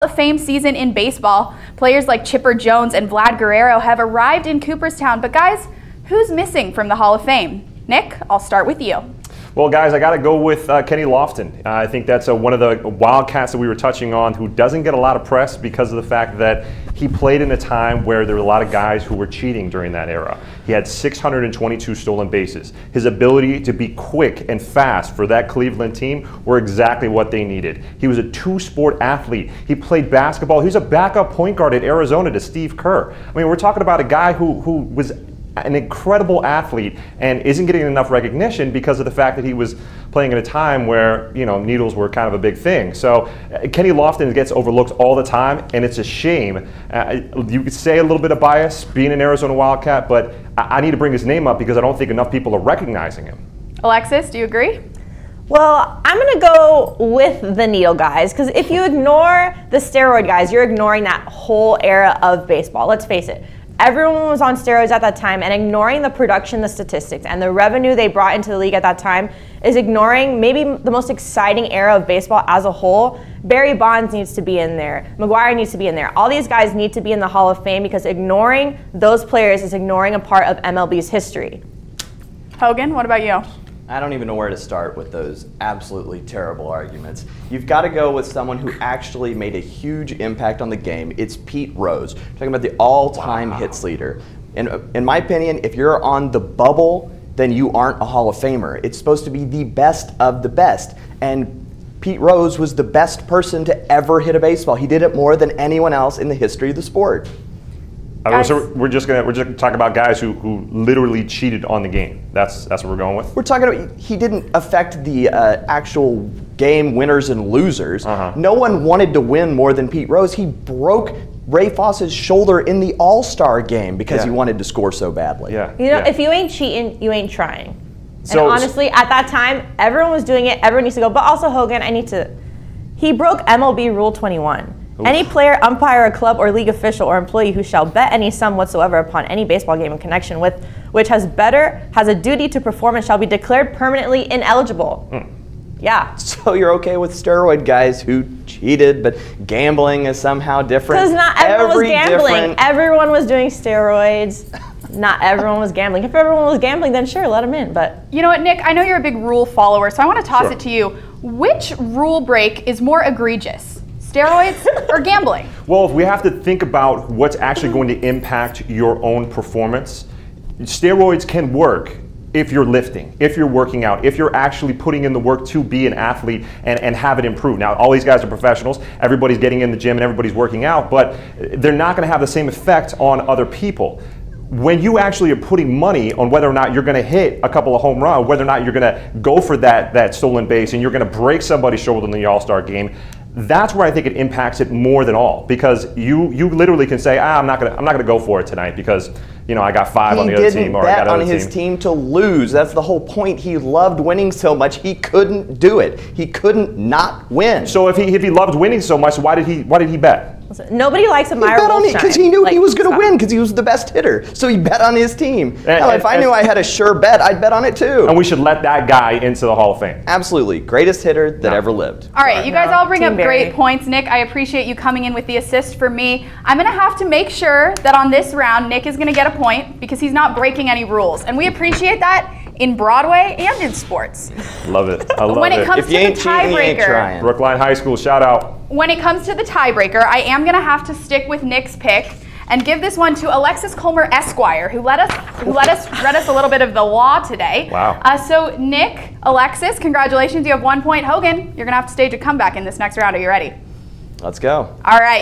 of Fame season in baseball. Players like Chipper Jones and Vlad Guerrero have arrived in Cooperstown, but guys, who's missing from the Hall of Fame? Nick, I'll start with you. Well, guys, I got to go with Kenny Lofton. I think that's one of the Wildcats that we were touching on who doesn't get a lot of press because of the fact that he played in a time where there were a lot of guys who were cheating during that era. He had 622 stolen bases. His ability to be quick and fast for that Cleveland team were exactly what they needed. He was a two-sport athlete. He played basketball. He was a backup point guard at Arizona to Steve Kerr. I mean, we're talking about a guy who was an incredible athlete and isn't getting enough recognition because of the fact that he was playing at a time where, you know, needles were kind of a big thing. So Kenny Lofton gets overlooked all the time, and it's a shame. You could say a little bit of bias being an Arizona Wildcat, but I need to bring his name up because I don't think enough people are recognizing him. Alexis, do you agree? Well, I'm going to go with the needle guys, because if you ignore the steroid guys, you're ignoring that whole era of baseball. Let's face it. Everyone was on steroids at that time, and ignoring the production, the statistics, and the revenue they brought into the league at that time is ignoring maybe the most exciting era of baseball as a whole. Barry Bonds needs to be in there. McGwire needs to be in there. All these guys need to be in the Hall of Fame because ignoring those players is ignoring a part of MLB's history. Hogan, what about you? I don't even know where to start with those absolutely terrible arguments. You've got to go with someone who actually made a huge impact on the game. It's Pete Rose, talking about the all-time hits leader. In my opinion, if you're on the bubble, then you aren't a Hall of Famer. It's supposed to be the best of the best. And Pete Rose was the best person to ever hit a baseball. He did it more than anyone else in the history of the sport. So we're just gonna talk about guys who literally cheated on the game. That's what we're going with. We're talking about he didn't affect the actual game winners and losers. No one wanted to win more than Pete Rose. He broke Ray Foss's shoulder in the All-Star game because he wanted to score so badly. You know, if you ain't cheating, you ain't trying. And honestly, at that time, everyone was doing it. Everyone needs to go. But also, Hogan, he broke MLB Rule 21. Any player, umpire, or club or league official or employee who shall bet any sum whatsoever upon any baseball game in connection with which has a duty to perform and shall be declared permanently ineligible. Yeah. So you're okay with steroid guys who cheated, but gambling is somehow different? Because not everyone was gambling. Everyone was doing steroids. Not everyone was gambling. If everyone was gambling, then sure, let them in. But you know what, Nick? I know you're a big rule follower, so I want to toss it to you. Which rule break is more egregious? Steroids or gambling? Well, if we have to think about what's actually going to impact your own performance, steroids can work if you're lifting, if you're working out, if you're actually putting in the work to be an athlete and have it improve. Now, all these guys are professionals. Everybody's getting in the gym and everybody's working out, but they're not going to have the same effect on other people. When you actually are putting money on whether or not you're going to hit a couple of home runs, whether or not you're going to go for that stolen base and you're going to break somebody's shoulder in the All-Star game, that's where I think it impacts it more than all, because you literally can say, I'm not gonna go for it tonight because, you know, I got 5 on the other team, or I got on his team to lose. That's the whole point. He loved winning so much he couldn't do it. He couldn't not win. So if he loved winning so much, why did he bet? Listen, nobody likes a Meyer Wolfstein. Because he knew he was going to win because he was the best hitter. So he bet on his team. If I knew I had a sure bet, I'd bet on it too. And we should let that guy into the Hall of Fame. Absolutely. Greatest hitter that ever lived. All right, you guys all bring up great points. Nick, I appreciate you coming in with the assist for me. I'm going to have to make sure that on this round, Nick is going to get a point because he's not breaking any rules. And we appreciate that in Broadway and in sports. Love it. I love it. When it comes to the tiebreaker, Brookline High School, shout out. When it comes to the tiebreaker, I am going to have to stick with Nick's pick and give this one to Alexis Culmer Esquire, who read us a little bit of the law today. Wow. So Nick, Alexis, congratulations, you have 1 point. Hogan, you're going to have to stage a comeback in this next round. Are you ready? Let's go. All right.